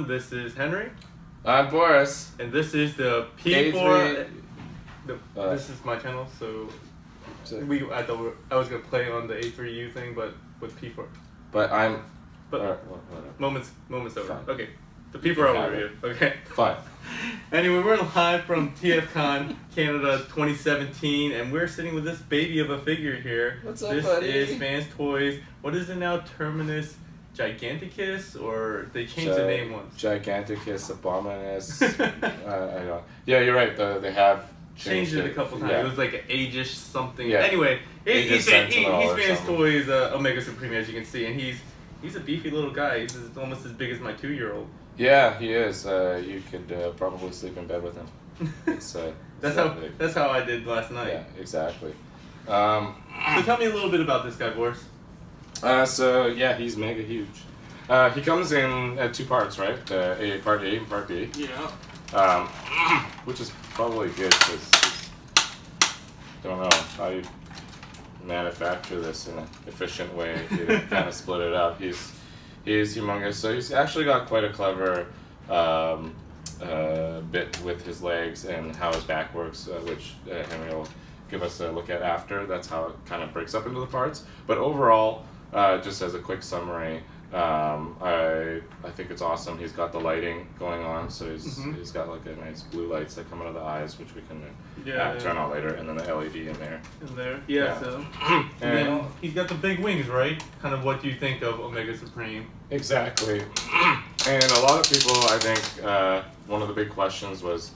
everyone, this is Henry. I'm Boris. And this is the P4... this is my channel, so... I thought I was going to play on the A3U thing, but with P4. But I'm... But moments over. Fine. Okay. The P4L review. Okay. Fine. Anyway, we're live from TFcon Canada 2017, and we're sitting with this baby of a figure here. What's up, this buddy? This is Fans Toys. What is it now? Terminus Giganticus? Or they changed the name once? Giganticus, Abominus. I don't... Yeah, you're right. They have changed it a couple times. Yeah. It was like an Aegis something. Yeah. Anyway, he's Fans something. Toys Omega Supreme, as you can see, and he's a beefy little guy. He's almost as big as my 2-year-old. Yeah, he is. You could probably sleep in bed with him. It's, that's how I did last night. Yeah, exactly. So tell me a little bit about this guy, Boris. So yeah, he's mega huge. He comes in at 2 parts, right? Part A and Part B. Yeah. Which is probably good because don't know how you manufacture this in an efficient way. You kind of split it up. He's humongous. So he's actually got quite a clever bit with his legs and how his back works, which Henry will give us a look at after. That's how it kind of breaks up into the parts. But overall, just as a quick summary, I think it's awesome. He's got the lighting going on, so he's got like a nice blue lights that come out of the eyes, which we can turn on later, and then the LED in there. So and then he's got the big wings, right? Kind of what do you think of Omega Supreme? Exactly. And a lot of people, I think, one of the big questions was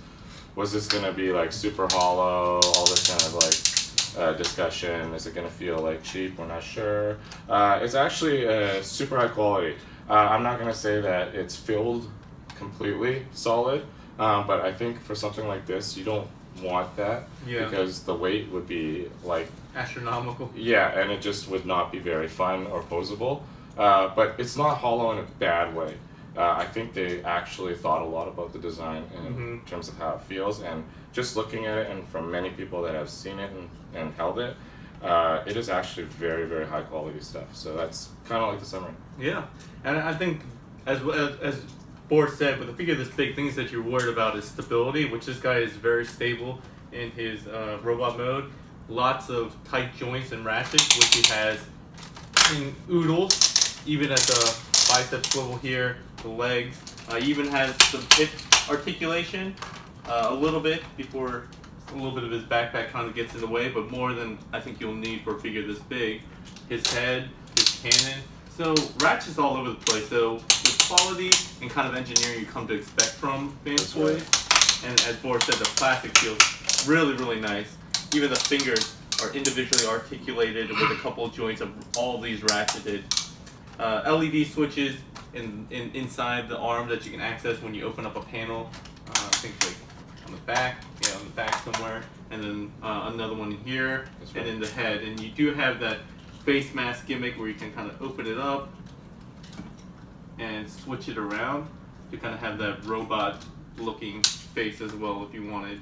this going to be like super hollow, all this kind of like discussion, is it going to feel like cheap? We're not sure. It's actually super high quality. I'm not going to say that it's filled completely solid, but I think for something like this, you don't want that because the weight would be like astronomical. Yeah, and it just would not be very fun or posable. But it's not hollow in a bad way. I think they actually thought a lot about the design in terms of how it feels, and just looking at it, and from many people that have seen it and held it, it is actually very, very high quality stuff. So that's kind of like the summary. Yeah, and I think as Boris said, with a figure this big, things that you're worried about is stability, which this guy is very stable in his robot mode. Lots of tight joints and ratchets, which he has in oodles, even at the bicep swivel here, the legs. He even has some hip articulation a little bit before a little bit of his backpack kind of gets in the way, but more than I think you'll need for a figure this big. His head, his cannon. So ratchets all over the place. So the quality and kind of engineering you come to expect from Fans Toys. And as Boris said, the plastic feels really, really nice. Even the fingers are individually articulated with a couple of joints of all these ratcheted. LED switches inside the arm that you can access when you open up a panel. I think like on the back somewhere, and then another one here, and in the head. And you do have that face mask gimmick where you can kind of open it up and switch it around. You kind of have that robot-looking face as well if you wanted.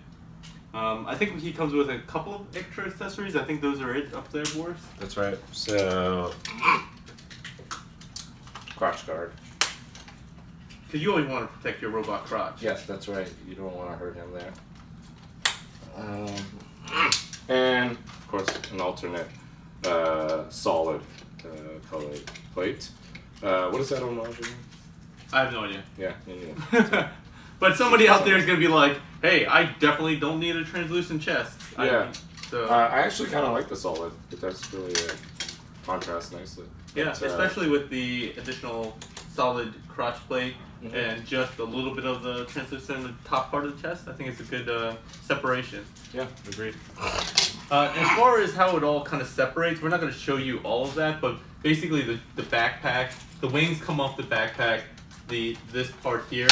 I think he comes with a couple of extra accessories. I think those are it up there, Boris. That's right. So, crotch guard. Because you always want to protect your robot crotch. Yes, that's right. You don't want to hurt him there. And, of course, an alternate solid colored plate. What is that homage again? I have no idea. Yeah, me neither. But somebody out there is going to be like, hey, I definitely don't need a translucent chest. Yeah. I actually kind of like the solid. It does really contrast nicely. Yeah, especially with the additional solid crotch plate and just a little bit of the translucent in the top part of the chest. I think it's a good separation. Yeah, agreed. As far as how it all kind of separates, we're not going to show you all of that, but basically the backpack, the wings come off the backpack. This part here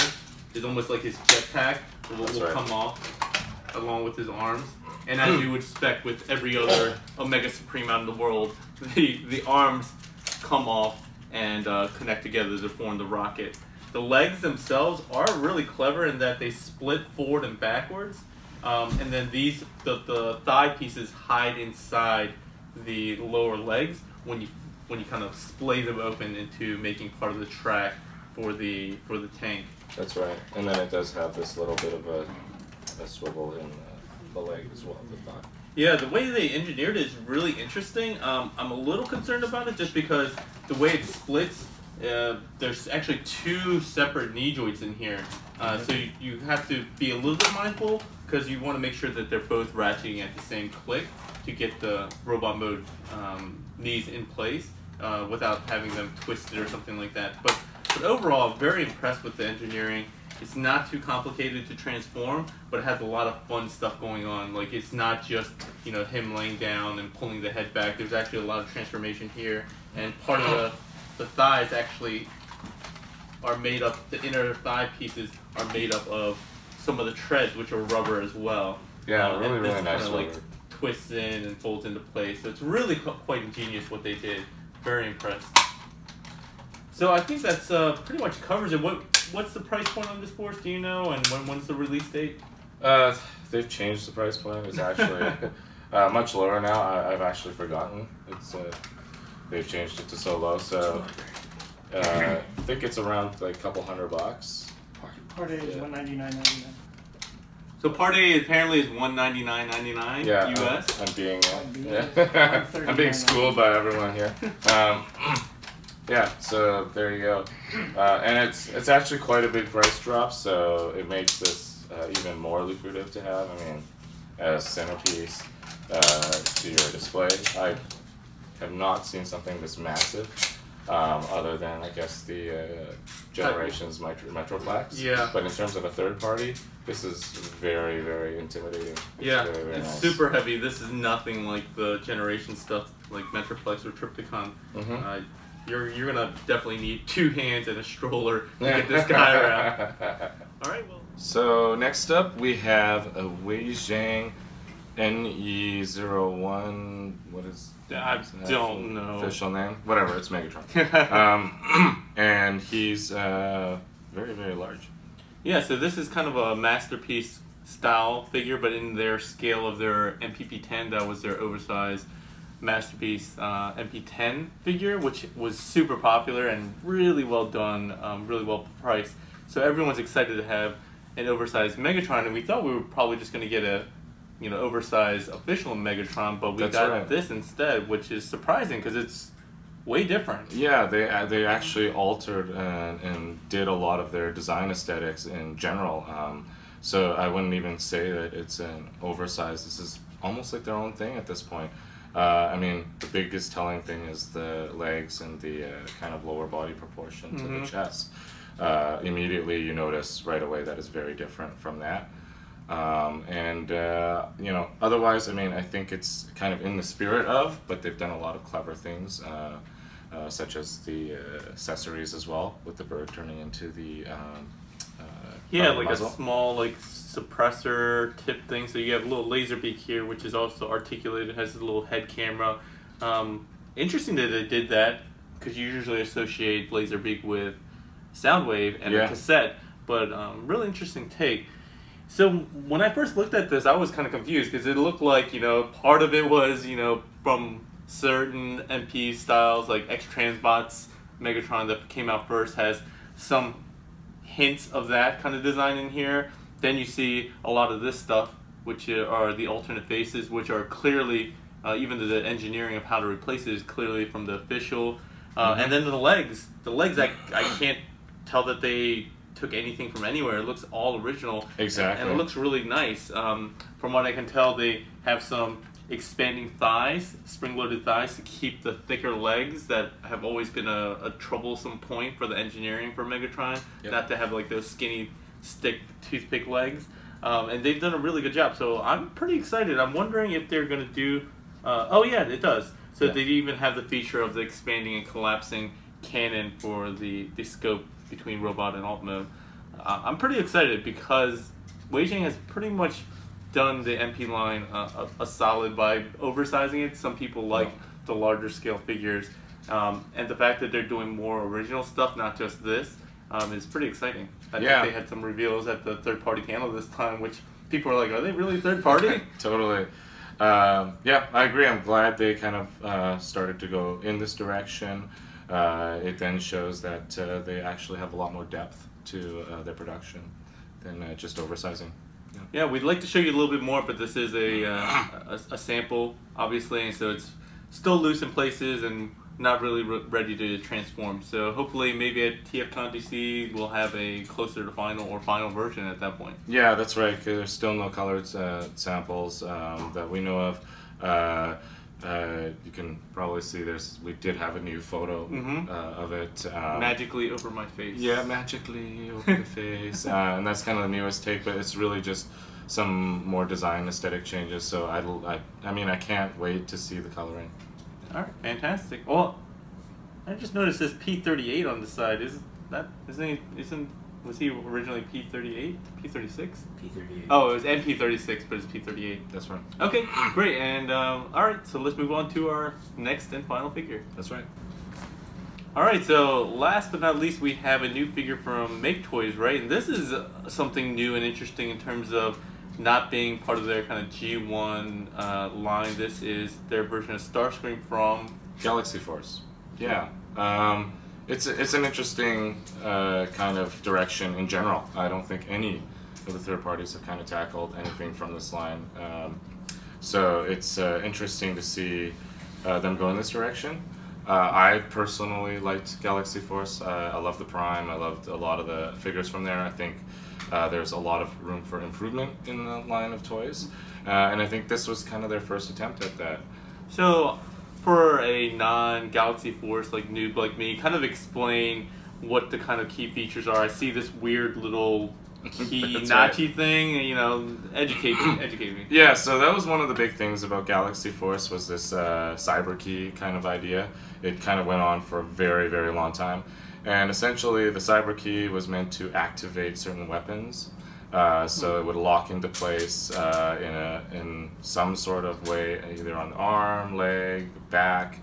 is almost like his jetpack will come off along with his arms. And as you would expect with every other Omega Supreme out in the world, the arms come off and connect together to form the rocket. The legs themselves are really clever in that they split forward and backwards. And then the thigh pieces hide inside the lower legs when you kind of splay them open into making part of the track for the tank. That's right. And then it does have this little bit of a swivel in the leg as well, the thigh. Yeah, the way they engineered it is really interesting. I'm a little concerned about it just because the way it splits, there's actually 2 separate knee joints in here. So you have to be a little bit mindful because you want to make sure that they're both ratcheting at the same click to get the robot mode knees in place without having them twisted or something like that. But overall, I'm very impressed with the engineering. It's not too complicated to transform, but it has a lot of fun stuff going on. Like, it's not just, you know, him laying down and pulling the head back. There's actually a lot of transformation here. And part of the thighs actually are made up, the inner thigh pieces are made up of some of the treads, which are rubber as well. Yeah, really, and this really nice kind of, rubber. like, twists in and folds into place. So it's really quite ingenious what they did. Very impressed. So I think that's pretty much covers it. What's the price point on this, Boris? Do you know? And when's the release date? They've changed the price point. It's actually much lower now. I've actually forgotten. It's they've changed it to so low. So I think it's around like a couple $100. Part A is $199.99. So Part A apparently is $199.99 US. I'm being schooled by everyone here. Yeah, so there you go. And it's actually quite a big price drop, so it makes this even more lucrative to have. I mean, as centerpiece to your display. I have not seen something this massive, other than, I guess, the Generations Metroplex. Yeah. But in terms of a third party, this is very, very intimidating. Yeah, very, very it's nice. super heavy. This is nothing like the Generation stuff, like Metroplex or Triptychon. You're gonna definitely need 2 hands and a stroller to get this guy around. All right, well. So next up we have a Wei Jiang NE01. What is? I don't know. Official name? Whatever. It's Megatron. And he's very, very large. Yeah. So this is kind of a masterpiece style figure, but in their scale of their MPP-10, that was their oversized masterpiece MP10 figure, which was super popular and really well done, really well priced. So everyone's excited to have an oversized Megatron, and we thought we were probably just going to get a, you know, oversized official Megatron, but we got this instead, which is surprising because it's way different. Yeah, they actually altered and did a lot of their design aesthetics in general. So I wouldn't even say that it's an oversized. This is almost like their own thing at this point. I mean, the biggest telling thing is the legs and the kind of lower body proportion to the chest. Immediately you notice right away that is very different from that. You know, otherwise, I mean, I think it's kind of in the spirit of, but they've done a lot of clever things, such as the accessories as well, with the bird turning into the yeah, like muzzle. a small like suppressor tip thing. So you have a little laser beak here, which is also articulated, has a little head camera. Interesting that they did that, because you usually associate laser beak with Soundwave and a cassette, but really interesting take. So when I first looked at this, I was kind of confused because it looked like, you know, part of it was, you know, from certain MP styles, like X-Transbot's Megatron that came out first has some hints of that kind of design in here. Then you see a lot of this stuff, which are the alternate faces, which are clearly, even the engineering of how to replace it is clearly from the official. And then the legs. The legs, I can't tell that they took anything from anywhere. It looks all original. Exactly. And it looks really nice. From what I can tell, they have some expanding thighs, spring-loaded thighs, to keep the thicker legs that have always been a troublesome point for the engineering for Megatron. Not to have like those skinny stick toothpick legs. And they've done a really good job. So I'm pretty excited. I'm wondering if they're going to do... oh yeah, it does. So they even have the feature of the expanding and collapsing cannon for the scope between robot and alt mode. I'm pretty excited because Wei Jiang has pretty much done the MP line a solid by oversizing it. Some people like the larger scale figures, and the fact that they're doing more original stuff, not just this, is pretty exciting. I think they had some reveals at the third party panel this time, which people are like, are they really third party? Totally. Yeah, I agree. I'm glad they kind of started to go in this direction. It then shows that they actually have a lot more depth to their production than just oversizing. Yeah, we'd like to show you a little bit more, but this is a sample, obviously, and so it's still loose in places and not really ready to transform. So hopefully maybe at TFcon DC we'll have a closer to final or final version at that point. Yeah, that's right, 'cause there's still no colored samples that we know of. You can probably see we did have a new photo of it. Magically over my face. Yeah, magically over the face. And that's kind of the newest take, but it's really just some more design aesthetic changes. So I mean, I can't wait to see the coloring. All right, fantastic. Well, I just noticed this P38 on the side. Was he originally P38? P36? P38. Oh, it was MP36, but it's P38. That's right. Okay, great. And all right, so let's move on to our next and final figure. That's right. All right, so last but not least, we have a new figure from Maketoys, right? And this is something new and interesting in terms of not being part of their kind of G1 line. This is their version of Starscream from Galaxy Force. Yeah. It's an interesting kind of direction in general. I don't think any of the third parties have kind of tackled anything from this line. So it's interesting to see them go in this direction. I personally liked Galaxy Force. I love the Prime. I loved a lot of the figures from there. I think there's a lot of room for improvement in the line of toys. And I think this was kind of their first attempt at that. So, for a non-Galaxy Force like noob like me, kind of explain what the kind of key features are. I see this weird little key notchy thing, you know, educate me. Yeah, so that was one of the big things about Galaxy Force was this cyber key kind of idea. It kind of went on for a very, very long time. And essentially the cyber key was meant to activate certain weapons. So it would lock into place in some sort of way, either on the arm, leg, back,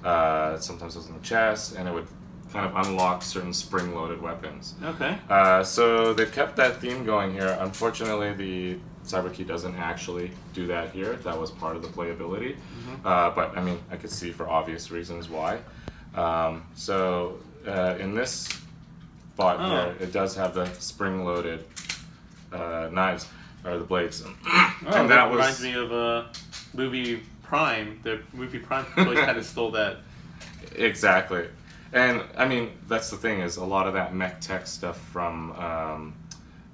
sometimes it was in the chest, and it would kind of unlock certain spring-loaded weapons. Okay. So they've kept that theme going here. Unfortunately, the cyber key doesn't actually do that here. That was part of the playability. But I mean, I could see for obvious reasons why. In this bot here, it does have the spring-loaded knives, or the blades. And that reminds me of movie Prime. The movie Prime really kind of stole that. Exactly. And I mean, that's the thing, is a lot of that mech tech stuff from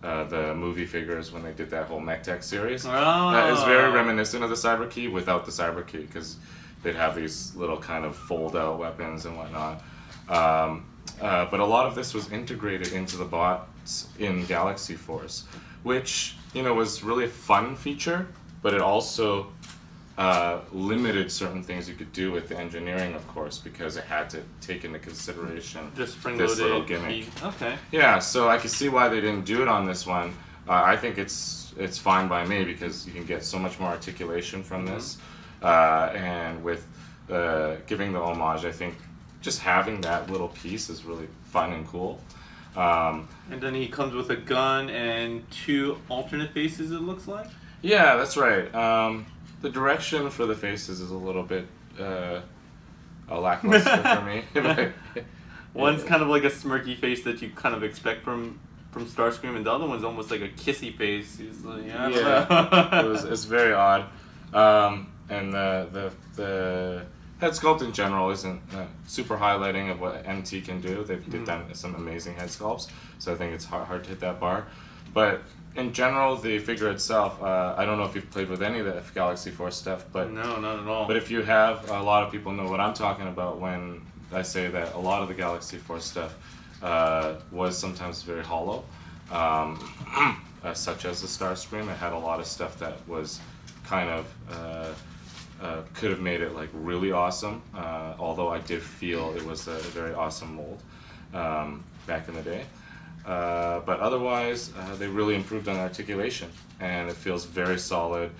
the movie figures when they did that whole mech tech series is very reminiscent of the cyber key without the cyber key, because they'd have these little kind of fold out weapons and whatnot. But a lot of this was integrated into the bots in Galaxy Force, which, you know, was really a fun feature, but it also limited certain things you could do with the engineering, of course, because it had to take into consideration this little gimmick. Okay. Yeah, so I can see why they didn't do it on this one. I think it's fine by me, because you can get so much more articulation from this, and with giving the homage, I think just having that little piece is really fun and cool. And then he comes with a gun and 2 alternate faces, it looks like? Yeah, that's right. The direction for the faces is a little bit lackluster for me. One's kind of like a smirky face that you kind of expect from Starscream, and the other one's almost like a kissy face. He's like, it's very odd. And the head sculpt in general isn't super highlighting of what MT can do. They've done some amazing head sculpts, so I think it's hard to hit that bar. But in general, the figure itself, I don't know if you've played with any of the Galaxy Force stuff, but no, not at all. But if you have, a lot of people know what I'm talking about when I say that a lot of the Galaxy Force stuff was sometimes very hollow, such as the Starscream. It had a lot of stuff that was kind of could have made it like really awesome, although I did feel it was a very awesome mold back in the day. But otherwise, they really improved on articulation, and it feels very solid.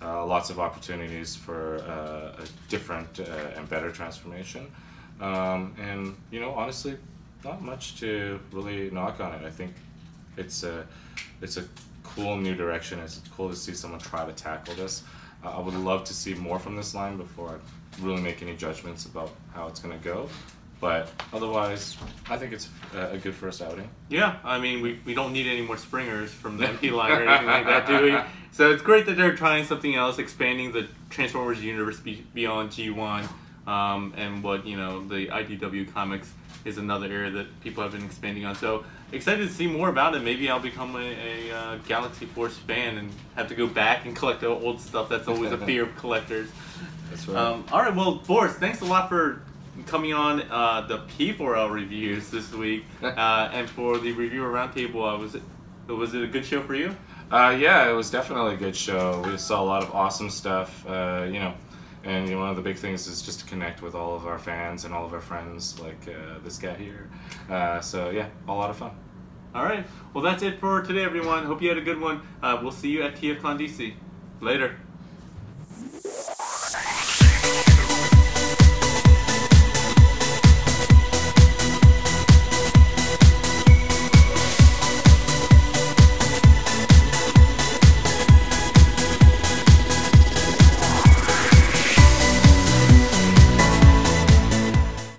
Lots of opportunities for a different and better transformation. And, you know, honestly, not much to really knock on it. I think it's a cool new direction. It's cool to see someone try to tackle this. I would love to see more from this line before I really make any judgments about how it's going to go. But otherwise, I think it's a good first outing. Yeah, I mean, we don't need any more springers from the MP line or anything like that, do we? So it's great that they're trying something else, expanding the Transformers universe beyond G1, and what, you know, the IDW comics is another area that people have been expanding on. So excited to see more about it. Maybe I'll become a Galaxy Force fan and have to go back and collect the old stuff. That's always a fear of collectors. That's right. All right, well, Boris, thanks a lot for coming on the P4L reviews this week, and for the reviewer roundtable. Was it a good show for you? Yeah, it was definitely a good show. We saw a lot of awesome stuff, you know, and you know, one of the big things is just to connect with all of our fans and all of our friends, like this guy here. So yeah, a lot of fun. All right, well, that's it for today, everyone. Hope you had a good one. We'll see you at TFcon DC. Later.